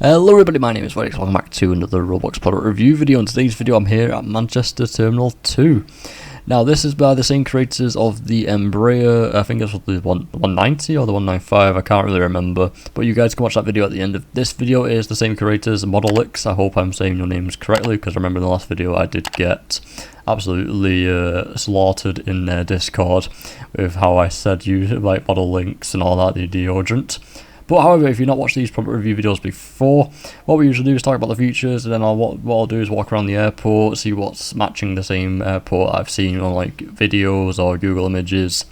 Hello everybody, my name is Voyadex, welcome back to another Roblox product review video. In today's video I'm here at Manchester Terminal 2. Now this is by the same creators of the Embraer, I think it's the 190 or the 195, I can't really remember. But you guys can watch that video at the end of this video. It is the same creators, Modelix. I hope I'm saying your names correctly, because I remember in the last video I did get absolutely slaughtered in their Discord with how I said you like model links and all that, the deodorant. But however, if you've not watched these product review videos before, what we usually do is talk about the features, and then what I'll do is walk around the airport, see what's matching the same airport I've seen on like videos or Google Images,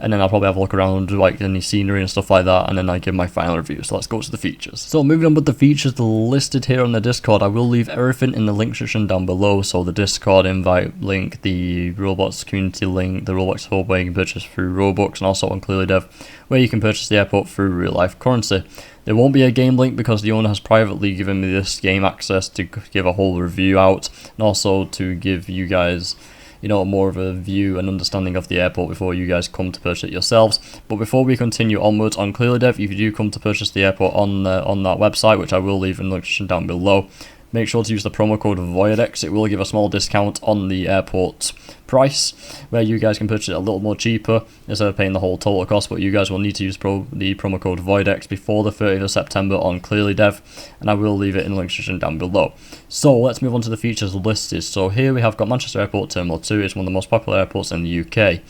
and then I'll probably have a look around like any scenery and stuff like that, and then I give my final review. So let's go to the features. So moving on with the features listed here on the Discord, I will leave everything in the link section down below. So the Discord invite link, the Roblox community link, the Roblox Hub where you can purchase through Robux, and also on Clearly Dev where you can purchase the airport through real life currency. There won't be a game link because the owner has privately given me this game access to give a whole review out, and also to give you guys, you know, more of a view and understanding of the airport before you guys come to purchase it yourselves. But before we continue onwards on Clearly Dev, if you do come to purchase the airport on that website, which I will leave in the description down below, make sure to use the promo code Voyadex. It will give a small discount on the airport price, where you guys can purchase it a little more cheaper instead of paying the whole total cost. But you guys will need to use the promo code Voyadex before the 30th of September on Clearly Dev, and I will leave it in the link description down below. So let's move on to the features listed. So here we have got Manchester Airport Terminal 2. It's one of the most popular airports in the UK.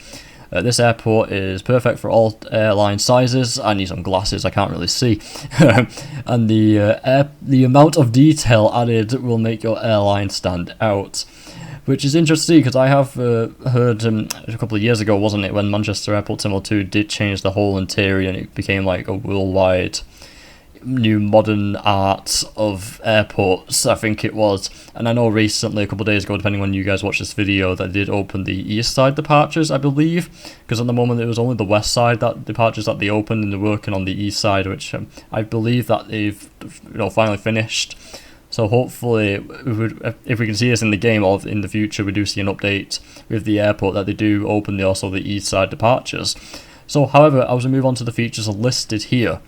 This airport is perfect for all airline sizes. I need some glasses, I can't really see. And the amount of detail added will make your airline stand out, which is interesting because I have heard a couple of years ago, wasn't it, when Manchester Airport Terminal 2 did change the whole interior and it became like a worldwide new modern art of airports, I think it was. And I know recently, a couple of days ago, depending when you guys watch this video, they did open the east side departures, I believe, because at the moment it was only the west side that departures that they opened, and they're working on the east side, which I believe that they've finally finished. So hopefully, if we can see this in the game or in the future, we do see an update with the airport that they do open also the east side departures. So however, as we move on to the features listed here,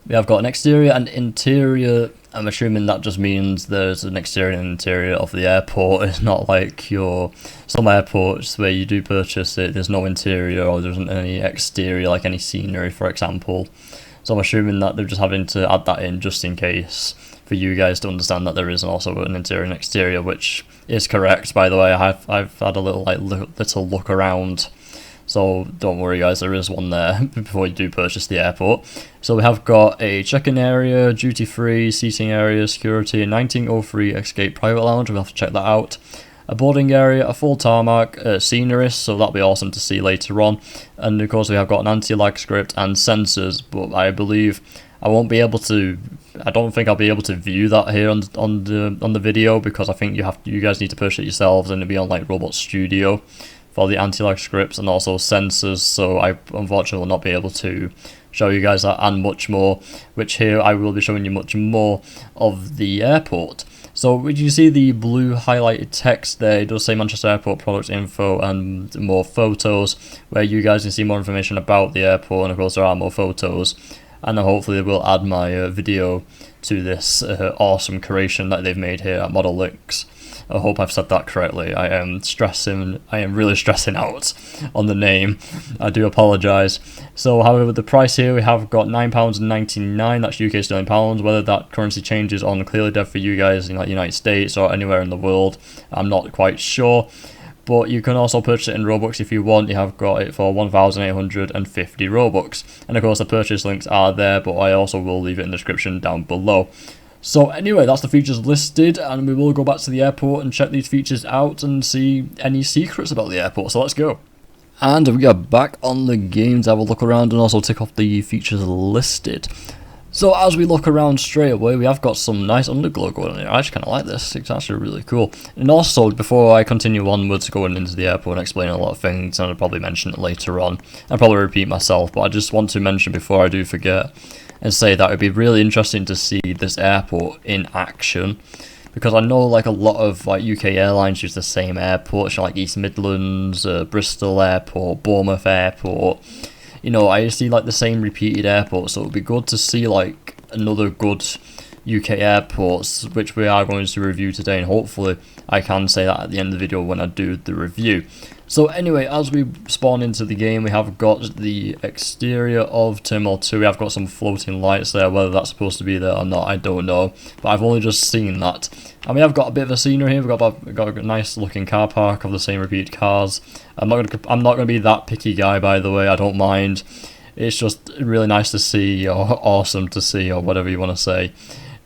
we have got an exterior and interior. I'm assuming that just means there's an exterior and interior of the airport. It's not like some airports where you do purchase it, there's no interior or there isn't any exterior, like any scenery, for example. So I'm assuming that they're just having to add that in just in case for you guys to understand that there is also an interior and exterior, which is correct, by the way. I've had a little look around. So don't worry guys, there is one there before you do purchase the airport. So we have got a check-in area, duty-free, seating area, security, a 1903 escape private lounge, we'll have to check that out. A boarding area, a full tarmac, scenery, so that'll be awesome to see later on. And of course we have got an anti-lag script and sensors, but I believe I don't think I'll be able to view that here on the video, because I think you guys need to purchase it yourselves, and it'll be on like Robot Studio for the anti-lag scripts and also sensors, so I unfortunately will not be able to show you guys that and much more, which here I will be showing you much more of the airport. So when you see the blue highlighted text there, it does say Manchester Airport product info and more photos, where you guys can see more information about the airport, and of course there are more photos, and then hopefully we'll add my video to this awesome creation that they've made here at Modelix. I hope I've said that correctly. I am really stressing out on the name. I do apologise. So however, the price here, we have got £9.99, that's UK sterling pounds. Whether that currency changes on Clearly Dev for you guys in like the United States or anywhere in the world, I'm not quite sure. But you can also purchase it in Robux if you want. You have got it for 1,850 Robux. And of course the purchase links are there, but I also will leave it in the description down below. So anyway, that's the features listed, and we will go back to the airport and check these features out and see any secrets about the airport, so let's go. And we are back on the game to have a look around and also tick off the features listed. So as we look around straight away, we have got some nice underglow going on here. I actually kind of like this, it's actually really cool. And also, before I continue onwards going into the airport and explain a lot of things, and I'll probably mention it later on, I'll probably repeat myself, but I just want to mention before I do forget, and say that it would be really interesting to see this airport in action, because I know like a lot of like UK airlines use the same airports, like East Midlands, Bristol Airport, Bournemouth Airport. You know, I see like the same repeated airports, so it would be good to see like another good UK airports, which we are going to review today, and hopefully I can say that at the end of the video when I do the review. So anyway, as we spawn into the game, we have got the exterior of Terminal 2. We have got some floating lights there. Whether that's supposed to be there or not, I don't know, but I've only just seen that. And we have got a bit of a scenery here. We've got a nice looking car park of the same repeated cars. I'm not gonna be that picky guy, by the way. I don't mind. It's just really nice to see, or awesome to see, or whatever you want to say.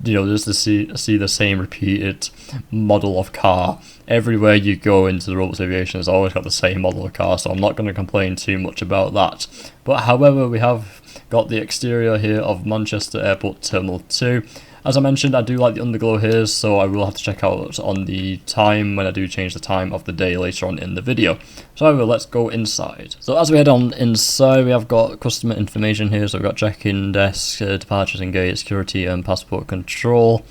You know, just to see the same repeated model of car everywhere you go into the Roblox Aviation. Has always got the same model of car, so I'm not going to complain too much about that. But however, we have got the exterior here of Manchester Airport Terminal 2. As I mentioned, I do like the underglow here, so I will have to check out on the time when I do change the time of the day later on in the video. So however, let's go inside. So as we head on inside, we have got customer information here. So we've got check-in desk, departures and gate, security and passport control.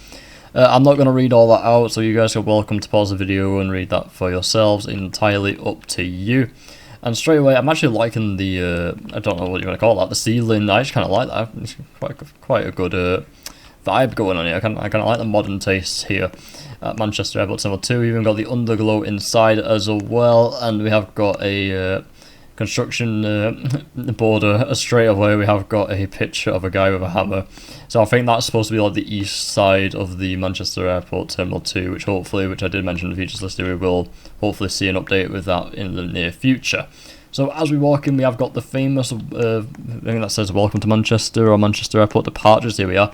I'm not going to read all that out, so you guys are welcome to pause the video and read that for yourselves. Entirely up to you. And straight away, I'm actually liking the, I don't know what you're going to call that, the ceiling. I just kind of like that. It's quite a good vibe going on here. I kind of like the modern taste here at Manchester Airport Terminal 2. We've even got the underglow inside as well, and we have got a construction border straight away. We have got a picture of a guy with a hammer, so I think that's supposed to be like the east side of the Manchester Airport Terminal 2, which I did mention in the features list. We will hopefully see an update with that in the near future. So as we walk in, we have got the famous thing that says "Welcome to Manchester" or Manchester Airport Departures. Here we are,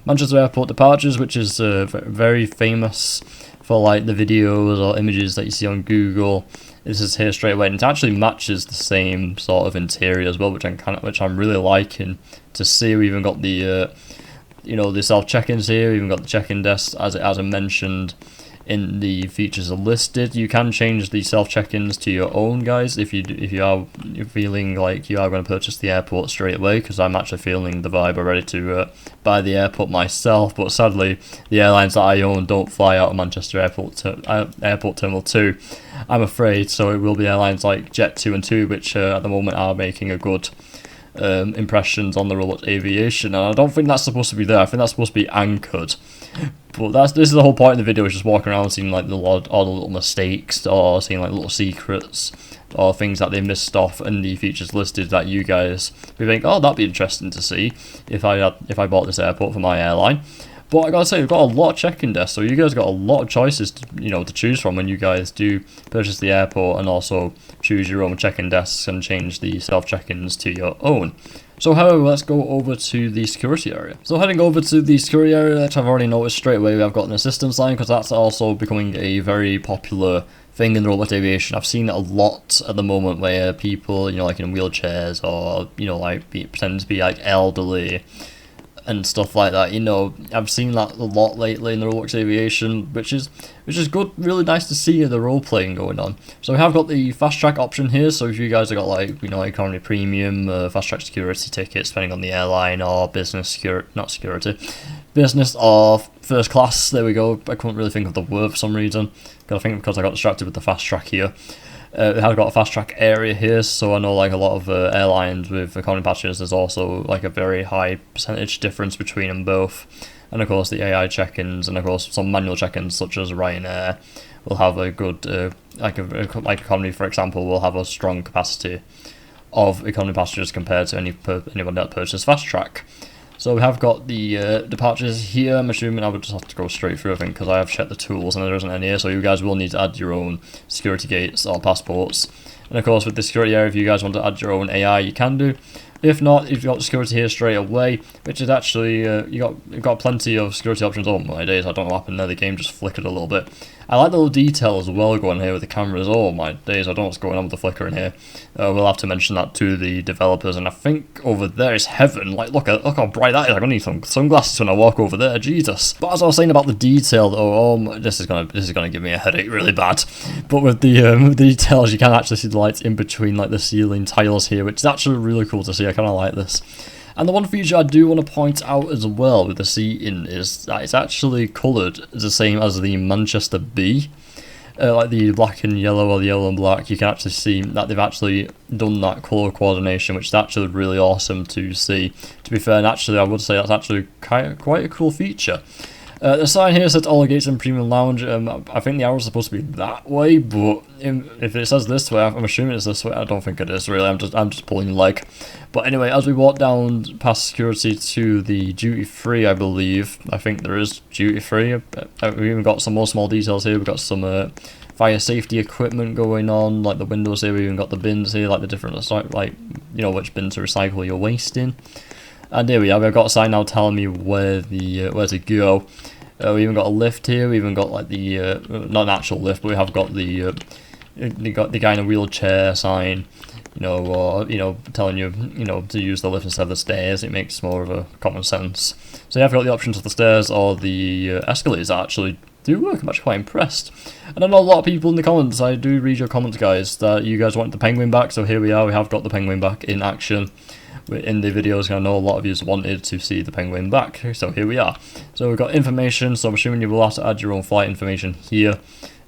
Manchester Airport Departures, which is very famous for like the videos or images that you see on Google. This is here straight away, and it actually matches the same sort of interior as well, which I'm really liking to see. We even got the the self check-ins here. We even got the check-in desk as I mentioned in the features are listed. You can change the self check-ins to your own, guys, if you are feeling like you are going to purchase the airport straight away, because I'm actually feeling the vibe already to buy the airport myself. But sadly, the airlines that I own don't fly out of Manchester Airport Terminal 2, I'm afraid. So it will be airlines like Jet2 and 2, which at the moment are making a good impressions on the Roblox Aviation, and I don't think that's supposed to be there. I think that's supposed to be anchored. But this is the whole point of the video, is just walking around seeing like all the little mistakes, or seeing like little secrets, or things that they missed off in the features listed that you guys be think, oh, that'd be interesting to see if I bought this airport for my airline. But I gotta say, we've got a lot of check-in desks, so you guys got a lot of choices to choose from when you guys do purchase the airport, and also choose your own check-in desks and change the self-check-ins to your own. So however, let's go over to the security area. So heading over to the security area, which I've already noticed straight away, we have got an assistance line, because that's also becoming a very popular thing in the Roblox Aviation. I've seen it a lot at the moment, where people, like in wheelchairs, or pretend to be like elderly and stuff like that. I've seen that a lot lately in the Roblox Aviation, which is good. Really nice to see the role playing going on. So we have got the fast track option here. So if you guys have got like economy premium, fast track security tickets, depending on the airline, or business business or first class. There we go. I couldn't really think of the word for some reason. I think because I got distracted with the fast track here. We have got a fast track area here, so I know like a lot of airlines with economy passengers, there's also like a very high percentage difference between them both. And of course the AI check-ins, and of course some manual check-ins such as Ryanair will have a good like economy, for example, will have a strong capacity of economy passengers compared to anyone that purchases fast track. So we have got the departures here. I'm assuming I would just have to go straight through, I think, because I have checked the tools and there isn't any here. So you guys will need to add your own security gates or passports. And of course, with the security area, if you guys want to add your own AI, you can do. If not, you've got security here straight away, which is actually you've got plenty of security options. Oh my days, I don't know what happened there. The game just flickered a little bit. I like the little detail as well going here with the cameras. Oh my days, I don't know what's going on with the flickering here. We'll have to mention that to the developers. And I think over there is heaven. Like, look how bright that is. I'm gonna need some sunglasses when I walk over there. Jesus. But as I was saying about the detail, this is gonna give me a headache really bad. But with the details, you can actually see the lights in between like the ceiling tiles here, which is actually really cool to see. I kind of like this. And the one feature I do want to point out as well with the seating is that it's actually coloured the same as the Manchester B. like the black and yellow or the yellow and black, you can actually see that they've actually done that colour coordination, which is actually really awesome to see. To be fair, and actually I would say that's actually quite a cool feature. The sign here says all gates and premium lounge. I think the arrow is supposed to be that way, but if it says this way, I'm assuming it's this way. I don't think it is really. I'm just pulling leg. But anyway, as we walk down past security to the duty free, I think there is duty free. We've even got some more small details here. We've got some fire safety equipment going on, like the windows here. We've even got the bins here, like the different like which bin to recycle your waste in. And here we have. I've got a sign now telling me where to go. We even got a lift here. We even got like the not an actual lift, but we have got the guy in a wheelchair sign, or telling you to use the lift instead of the stairs. It makes more of a common sense. So yeah, I've got the options of the stairs or the escalators that actually do work. I'm actually quite impressed. And I know a lot of people in the comments. I do read your comments, guys, that you guys want the penguin back. So here we are. We have got the penguin back in action in the videos. I know a lot of you wanted to see the penguin back, so here we are. So we've got information, so I'm assuming you will have to add your own flight information here.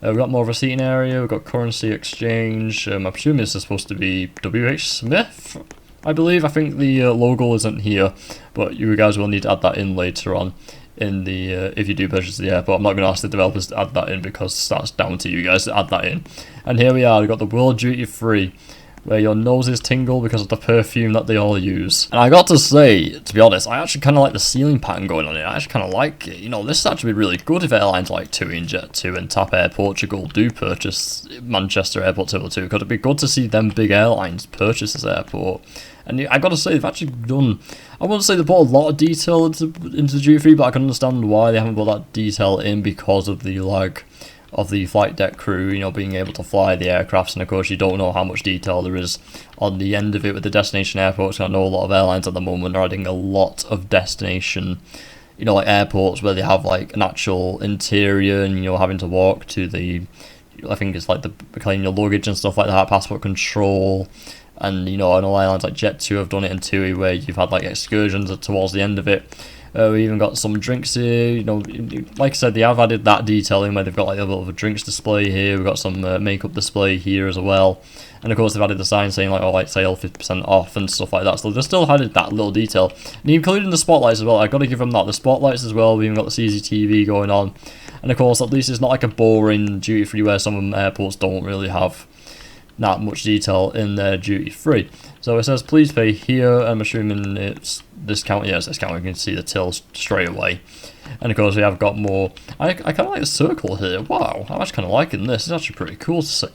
We've got more of a seating area. We've got currency exchange. I'm assuming this is supposed to be WH Smith, I believe. I think the logo isn't here, but you guys will need to add that in later on in the if you do purchase the airport. I'm not going to ask the developers to add that in because that's down to you guys to add that in. And here we are. We've got the World Duty Free, where your noses tingle because of the perfume that they all use. And I got to say, to be honest, I actually kind of like the ceiling pattern going on here. I actually kind of like it. This is actually really good if airlines like TUI and Jet2 and TAP Air Portugal do purchase Manchester Airport Terminal 2, because it'd be good to see them big airlines purchase this airport. And I got to say, they've actually done, I wouldn't say they put a lot of detail into the duty free, but I can understand why they haven't put that detail in, because of the lag of the flight deck crew, being able to fly the aircrafts. And of course you don't know how much detail there is on the end of it with the destination airports. I know a lot of airlines at the moment are adding a lot of destination, like airports where they have like an actual interior, and having to walk to the, I think it's like the cleaning your luggage and stuff like that, passport control. And I know airlines like Jet2 have done it in TUI, where you've had like excursions towards the end of it. We even got some drinks here. Like I said, they have added that detail in where they've got like a little bit of a drinks display here. We've got some makeup display here as well. And of course they've added the sign saying like, sale 50% off and stuff like that. So they've still added that little detail. And including the spotlights as well. I've got to give them that. The spotlights as well. We've even got the CCTV going on. And of course, at least it's not like a boring duty free where some airports don't really have that much detail in their duty free. So it says please pay here. I'm assuming it's discount. Yes, discount. We can see the till straight away. And of course we have got more. I kind of like the circle here. Wow, I'm actually kind of liking this. It's actually pretty cool to see.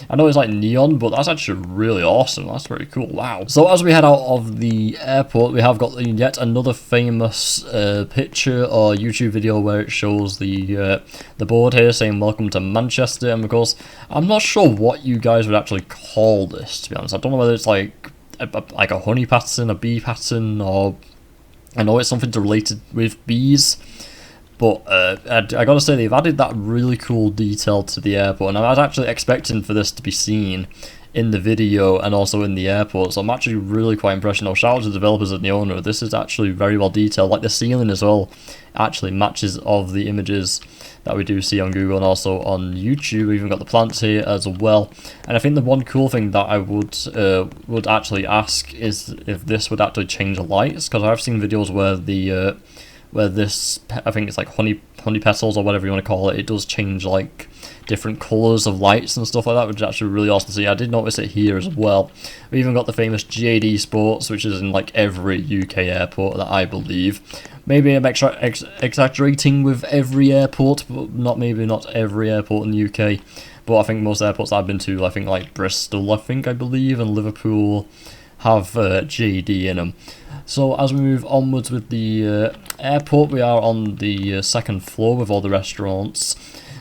I know it's like neon, but that's actually really awesome. That's pretty cool. Wow. So as we head out of the airport, we have got yet another famous picture or YouTube video where it shows the board here saying welcome to Manchester. And of course, I'm not sure what you guys would actually call this, to be honest. I don't know whether it's like a honey pattern, a bee pattern, or I know it's something related with bees. But I gotta say, they've added that really cool detail to the airport, and I was actually expecting for this to be seen in the video and also in the airport, so I'm actually really quite impressed. Shout out to the developers and the owner. This is actually very well detailed. Like the ceiling as well actually matches of the images that we do see on Google and also on YouTube. We've even got the plants here as well. And I think the one cool thing that I would actually ask is if this would actually change the lights, because I've seen videos where the where this, I think it's like honey petals or whatever you want to call it, it does change like different colours of lights and stuff like that, which is actually really awesome to see. I did notice it here as well. We even got the famous JD Sports, which is in like every UK airport that I believe. Maybe I'm exaggerating with every airport, but maybe not every airport in the UK. But I think most airports I've been to, I think like Bristol, I believe, and Liverpool have JD in them. So as we move onwards with the airport, we are on the second floor with all the restaurants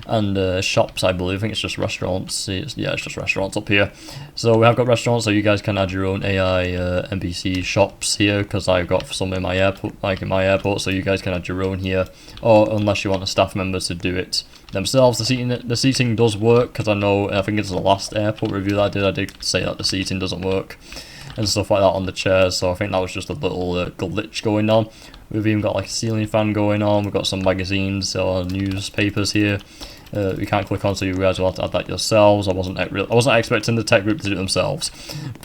and shops, I believe. I think it's just restaurants. It's just restaurants up here. So we have got restaurants, so you guys can add your own AI NPC shops here, because I've got some in my airport, so you guys can add your own here, or unless you want a staff member to do it themselves. The seating does work, because I think it's the last airport review that I did say that the seating doesn't work and stuff like that on the chairs, so I think that was just a little glitch going on. We've even got like a ceiling fan going on. We've got some magazines or newspapers here. we can't click on, so you guys will have to add that yourselves. I wasn't expecting the tech group to do it themselves,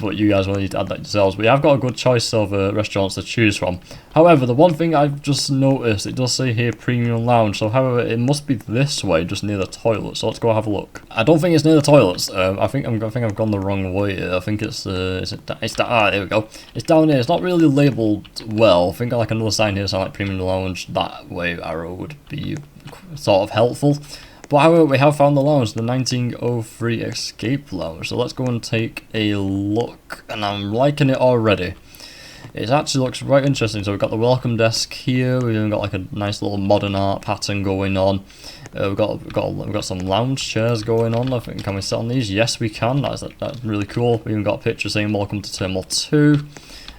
but you guys will need to add that yourselves. We have got a good choice of restaurants to choose from. However, the one thing I've just noticed, it does say here premium lounge, so however it must be this way, just near the toilet. So let's go have a look. I don't think it's near the toilets. I think I've gone the wrong way here. I think it's there we go. It's down here. It's not really labelled well. I think like another sign here saying like premium lounge that way arrow would be sort of helpful. But however, we have found the lounge, the 1903 Escape Lounge. So let's go and take a look, and I'm liking it already. It actually looks right interesting. So we've got the welcome desk here. We've even got like a nice little modern art pattern going on. We've got some lounge chairs going on. I think, can we sit on these? Yes, we can. That's really cool. We even got a picture saying "Welcome to Terminal 2."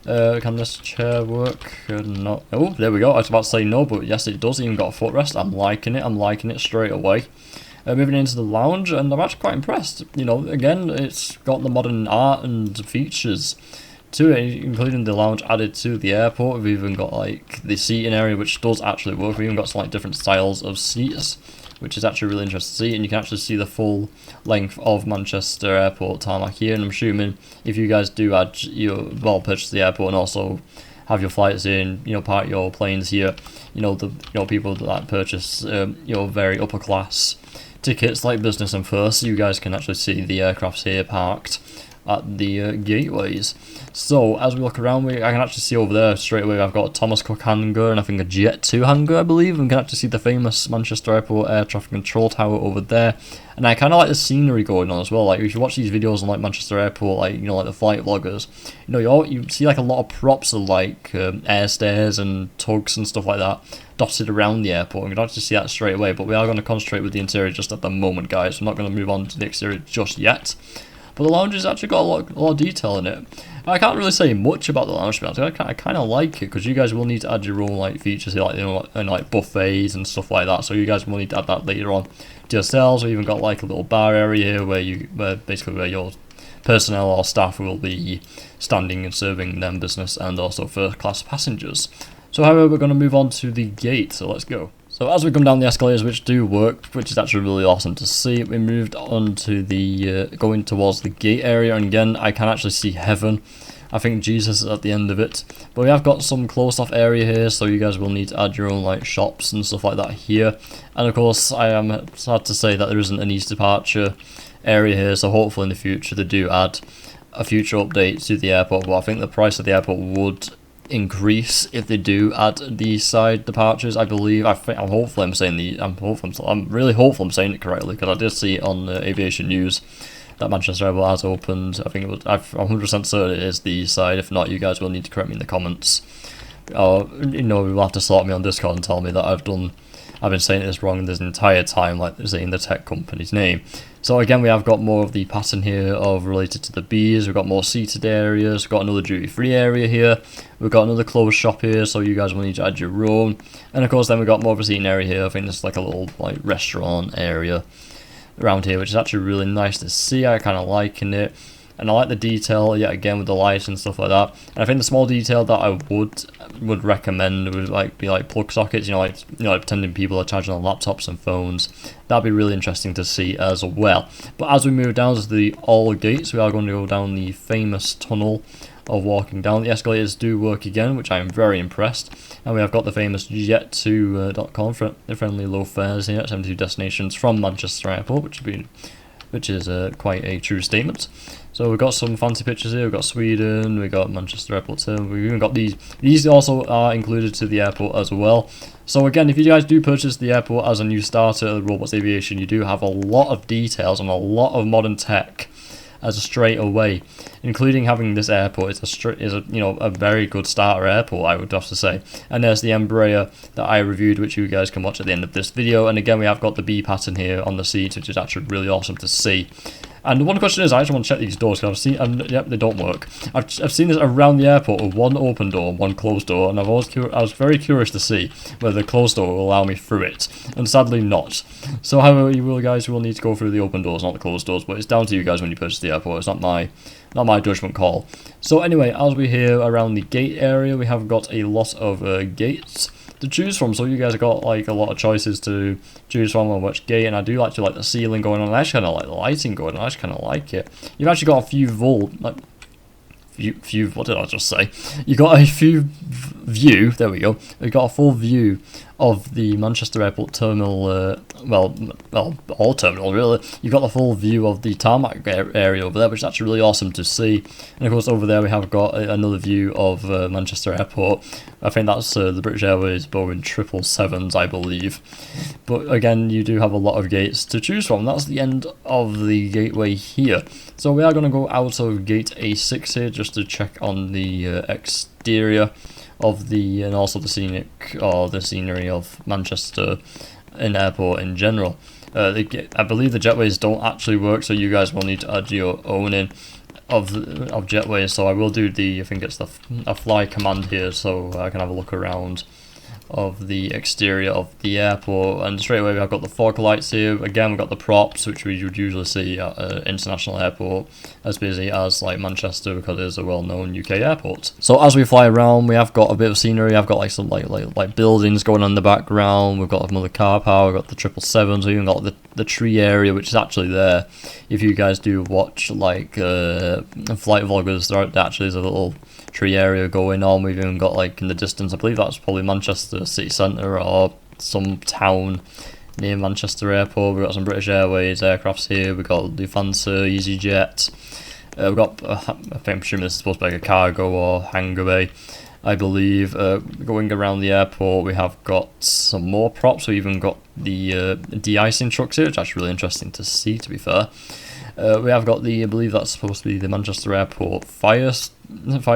Can this chair work? No. Oh, there we go. I was about to say no, but yes, it does. Even got a footrest. I'm liking it. I'm liking it straight away. Moving into the lounge, and I'm actually quite impressed. You know, again, it's got the modern art and features to it, including the lounge added to the airport. We've even got like the seating area, which does actually work. We've even got some like different styles of seats, which is actually really interesting to see, and you can actually see the full length of Manchester Airport tarmac here. And I'm assuming if you guys do add purchase the airport and also have your flights in, park your planes here, the people that purchase very upper class tickets like business and first, you guys can actually see the aircrafts here parked at the gateways. So as we look around, I can actually see over there straight away I've got a Thomas Cook hangar and I think a Jet 2 hangar, I believe, and we can actually see the famous Manchester Airport Air Traffic Control Tower over there. And I kind of like the scenery going on as well. Like if you watch these videos on like Manchester Airport, like like the flight vloggers, you see like a lot of props of like air stairs and tugs and stuff like that dotted around the airport. And we can actually see that straight away. But we are going to concentrate with the interior just at the moment, guys. We're not going to move on to the exterior just yet. But the lounge has actually got a lot of detail in it. I can't really say much about the lounge, but I kind of like it because you guys will need to add your own like features here, like buffets and stuff like that. So you guys will need to add that later on to yourselves. We even got like a little bar area here where your personnel or staff will be standing and serving them business and also first class passengers. So however, we're going to move on to the gate. So let's go. So as we come down the escalators, which do work, which is actually really awesome to see, we moved on to the going towards the gate area, and again I can actually see heaven. I think Jesus is at the end of it, but we have got some closed off area here, so you guys will need to add your own like shops and stuff like that here. And of course, I am sad to say that there isn't an east departure area here, so hopefully in the future they do add a future update to the airport. But I think the price of the airport would increase if they do add these side departures. I believe. I'm really hopeful I'm saying it correctly, because I did see it on Aviation News that Manchester Airport has opened. I think I'm 100% certain it is the side. If not, you guys will need to correct me in the comments. You'll have to sort me on Discord and tell me that I've been saying this wrong this entire time, like saying the tech company's name. So again, we have got more of the pattern here of related to the bees. We've got more seated areas. We've got another duty-free area here. We've got another closed shop here, so you guys will need to add your own. And of course, then we've got more of a seating area here. I think there's like a little like restaurant area around here, which is actually really nice to see. I kind of liking it. And I like the detail, yet again, with the lights and stuff like that. And I think the small detail that I would recommend would be like plug sockets, pretending people are charging on laptops and phones. That'd be really interesting to see as well. But as we move down to the all gates, we are going to go down the famous tunnel of walking down. The escalators do work again, which I am very impressed. And we have got the famous jet2.com for friendly low fares here at 72 destinations from Manchester Airport, which is quite a true statement. So we've got some fancy pictures here. We've got Sweden, we've got Manchester Airport too. We've even got these. These also are included to the airport as well. So again, if you guys do purchase the airport as a new starter of Roblox Aviation, you do have a lot of details and a lot of modern tech as a straight away, including having this airport is a very good starter airport, I would have to say. And there's the Embraer that I reviewed, which you guys can watch at the end of this video. And again, we have got the bee pattern here on the seats, which is actually really awesome to see. And one question is, I just want to check these doors, because yep, they don't work. I've seen this around the airport with one open door and one closed door, and I was very curious to see whether the closed door will allow me through it, and sadly not. So however, you guys will need to go through the open doors, not the closed doors, but it's down to you guys when you purchase the airport. It's not my judgment call. So anyway, as we're here around the gate area, we have got a lot of gates. to choose from, so you guys have got like a lot of choices to choose from on which gate. And I do actually like the ceiling going on. I actually kind of like the lighting going on. I actually kind of like it. You've actually got a few what did I just say? You got a view. There we go. We got a full view of the Manchester Airport terminal. Well, all terminal really. You've got the full view of the tarmac area over there, which is actually really awesome to see. And of course, over there we have got another view of Manchester Airport. I think that's the British Airways Boeing 777s, I believe. But again, you do have a lot of gates to choose from. That's the end of the gateway here. So we are going to go out of gate A6 here just to check on the exterior of the, and also the scenery of Manchester Airport in general. I believe the jetways don't actually work, so you guys will need to add your own in of jetways. So I will do I think it's a fly command here, so I can have a look around of the exterior of the airport. And straight away I've got the fog lights here. Again, we've got the props, which we would usually see at an international airport as busy as like Manchester, because it is a well-known UK airport. So as we fly around, we have got a bit of scenery. I've got like some like buildings going on in the background. We've got another car power. We've got the 777s. We've even got the tree area, which is actually there. If you guys do watch like flight vloggers, there actually is a little tree area going on. We've even got like in the distance, I believe that's probably Manchester city centre or some town near Manchester Airport. We've got some British Airways aircrafts here. We've got Lufthansa, EasyJet. We've got, I think I'm assuming this is supposed to be like a cargo or hangar bay, I believe. Going around the airport, we have got some more props. We even got the de-icing trucks here, which is actually really interesting to see, to be fair. We have got I believe that's supposed to be the Manchester Airport fire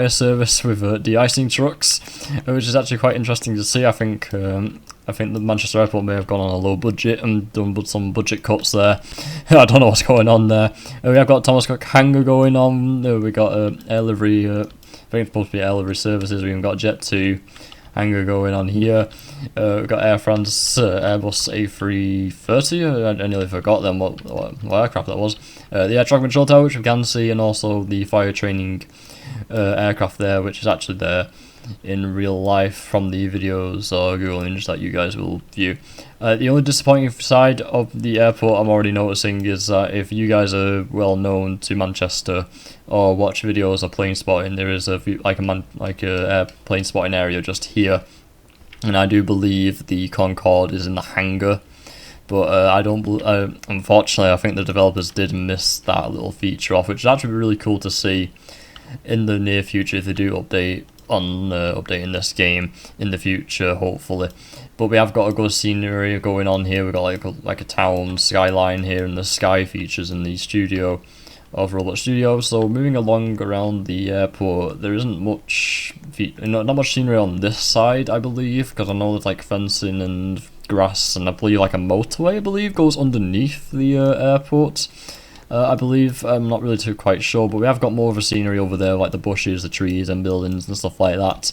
service with de-icing trucks, which is actually quite interesting to see. I think the Manchester Airport may have gone on a low budget and done some budget cuts there. I don't know what's going on there. We have got Thomas Cook hangar going on. We got air livery. I think it's supposed to be air livery services. We've got Jet 2 hangar going on here. We've got Air France Airbus A330. I nearly forgot then what aircraft that was. The air traffic control tower, which we can see, and also the fire training aircraft there, which is actually there in real life from the videos or Google Images that you guys will view. The only disappointing side of the airport I'm already noticing is that if you guys are well known to Manchester or watch videos of plane spotting, there is a airplane spotting area just here, and I do believe the Concorde is in the hangar. But unfortunately, I think the developers did miss that little feature off, which is actually really cool to see in the near future if they do updating this game in the future, hopefully. But we have got a good scenery going on here. We've got like a town skyline here, and the sky features in the studio of Roblox Studios. So moving along around the airport, there isn't much not much scenery on this side, I believe, because I know there's like fencing and grass, and I believe like a motorway, I believe, goes underneath the airport. I believe, I'm not really quite sure, but we have got more of a scenery over there, like the bushes, the trees and buildings and stuff like that.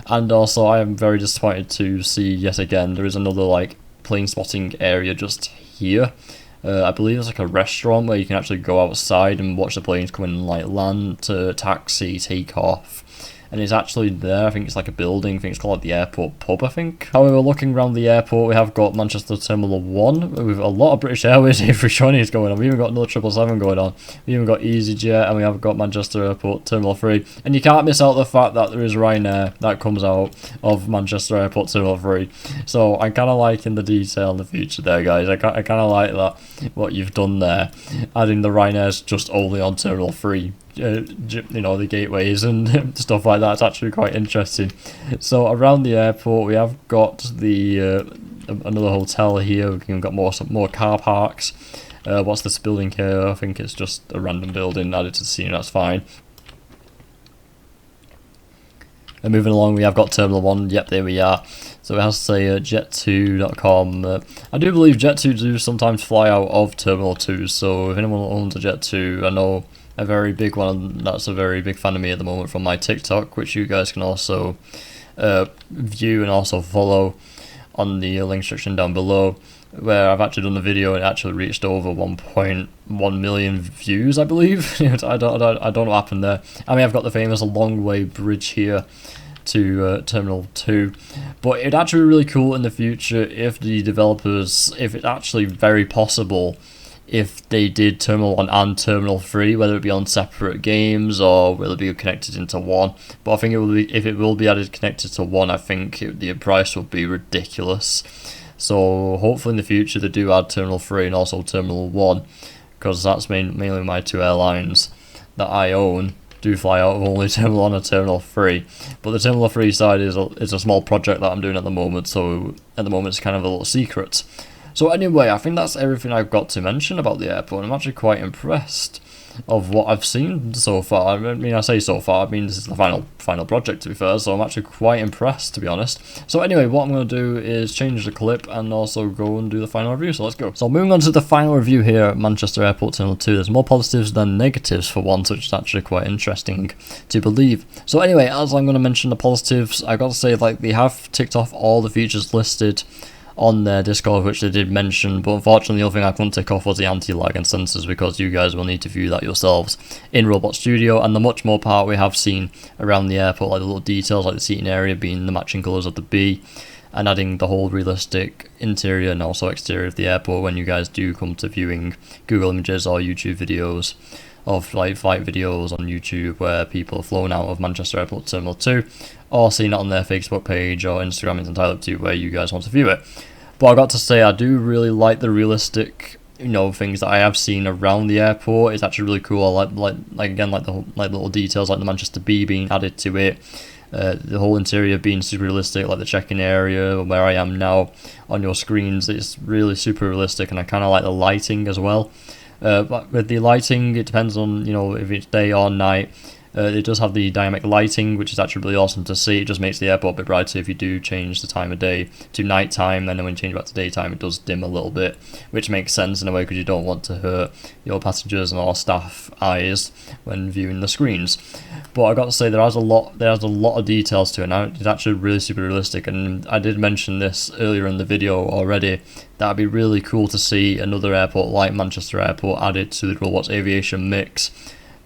And also I am very disappointed to see yet again there is another like plane spotting area just here. I believe it's like a restaurant where you can actually go outside and watch the planes come in and like land, taxi, take off. And it's actually there. I think it's like a building. I think it's called like the airport pub, I think. However, looking around the airport, we have got Manchester Terminal 1 with a lot of British Airways A320s going on. We even got another 777 going on. We even got EasyJet, and we have got Manchester Airport Terminal 3. And you can't miss out the fact that there is Ryanair that comes out of Manchester Airport Terminal 3. So I'm kind of liking the detail in the future there, guys. I kind of like that, what you've done there. Adding the Ryanairs just only on Terminal 3. The gateways and stuff like that. It's actually quite interesting. So around the airport we have got the another hotel here. We've got more car parks. What's this building here? I think it's just a random building added to the scene. That's fine. And moving along, we have got Terminal 1. Yep, there we are. So it has to say jet2.com. I do believe Jet2 do sometimes fly out of Terminal 2. So if anyone owns a Jet2, I know a very big one that's a very big fan of me at the moment from my TikTok, which you guys can also view and also follow on the link section down below, where I've actually done the video and it actually reached over 1.1 million views, I believe. I don't know what happened there. I mean, I've got the famous Long Way Bridge here, to Terminal 2, but it'd actually be really cool in the future if the developers, if it's actually very possible, if they did Terminal 1 and Terminal 3, whether it be on separate games or will it be connected into one. But I think it will be, if it will be added connected to one, I think the price will be ridiculous. So hopefully in the future they do add Terminal 3 and also Terminal 1, because that's mainly my two airlines that I own do fly out of only Terminal 1 and Terminal 3. But the Terminal 3 side is a small project that I'm doing at the moment, so at the moment it's kind of a little secret. So anyway, I think that's everything I've got to mention about the airport. I'm actually quite impressed of what I've seen so far. I mean, I say so far, I mean this is the final project, to be fair, so I'm actually quite impressed, to be honest. So anyway, what I'm going to do is change the clip and also go and do the final review, so let's go. So moving on to the final review here at Manchester Airport Terminal 2, there's more positives than negatives for once, which is actually quite interesting to believe. So anyway, as I'm going to mention the positives, I got to say, like, they have ticked off all the features listed on their Discord, which they did mention, but unfortunately the only thing I couldn't tick off was the anti-lag and sensors, because you guys will need to view that yourselves in Roblox Studio. And the much more part we have seen around the airport, like the little details like the seating area being the matching colours of the B, and adding the whole realistic interior and also exterior of the airport when you guys do come to viewing Google Images or YouTube videos of like flight videos on YouTube where people have flown out of Manchester Airport Terminal 2, or seen it on their Facebook page or Instagram. It's entirely up to where you guys want to view it. But I got to say, I do really like the realistic, things that I have seen around the airport. It's actually really cool. I like the little details like the Manchester Bee being added to it. The whole interior being super realistic, like the check-in area where I am now on your screens. It's really super realistic, and I kind of like the lighting as well. But with the lighting, it depends on if it's day or night. It does have the dynamic lighting, which is actually really awesome to see. It just makes the airport a bit brighter if you do change the time of day to night time, and then when you change back to daytime it does dim a little bit, which makes sense in a way because you don't want to hurt your passengers and all staff eyes when viewing the screens. But I got to say, there's a lot of details to it now. It's actually really super realistic, and I did mention this earlier in the video already. That'd be really cool to see another airport like Manchester Airport added to the Roblox aviation mix,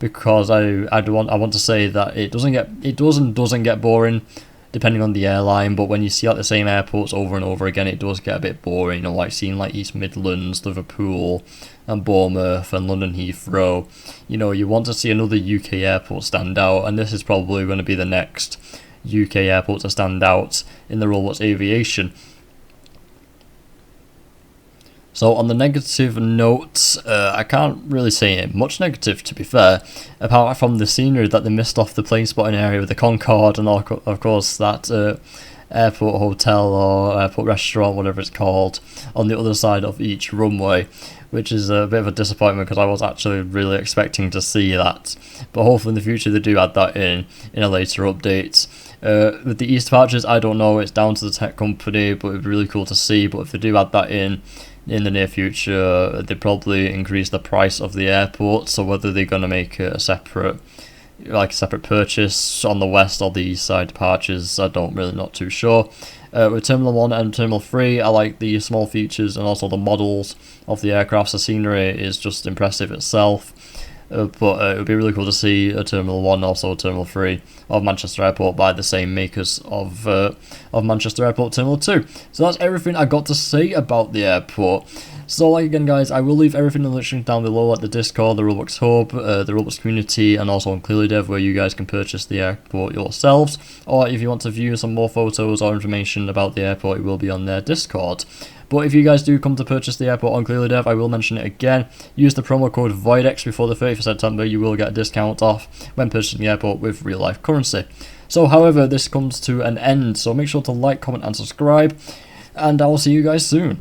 because I want to say that it doesn't get boring depending on the airline, but when you see like the same airports over and over again, it does get a bit boring. Like seeing like East Midlands, Liverpool, and Bournemouth, and London Heathrow. You want to see another UK airport stand out, and this is probably going to be the next UK airport to stand out in the Roblox aviation. So on the negative note, I can't really say much negative, to be fair, apart from the scenery that they missed off the plane spotting area with the Concorde, and of course that airport hotel or airport restaurant, whatever it's called, on the other side of each runway, which is a bit of a disappointment because I was actually really expecting to see that. But hopefully in the future they do add that in a later update. With the East departures, I don't know, it's down to the tech company, but it'd be really cool to see. But if they do add that in the near future, they probably increase the price of the airport. So whether they're going to make it a separate purchase on the west or the east side departures, I don't really, not too sure. With Terminal 1 and Terminal 3, I like the small features and also the models of the aircraft. The scenery is just impressive itself. But it would be really cool to see a Terminal 1, also a Terminal 3 of Manchester Airport by the same makers of Manchester Airport Terminal 2. So that's everything I got to say about the airport. So like again guys, I will leave everything in the link down below, like the Discord, the Roblox Hub, the Roblox community, and also on Clearly Dev, where you guys can purchase the airport yourselves. Or if you want to view some more photos or information about the airport, it will be on their Discord. But if you guys do come to purchase the airport on Clearly Dev, I will mention it again. Use the promo code Voyadex before the 30th of September. You will get a discount off when purchasing the airport with real life currency. So however, this comes to an end. So make sure to like, comment and subscribe. And I will see you guys soon.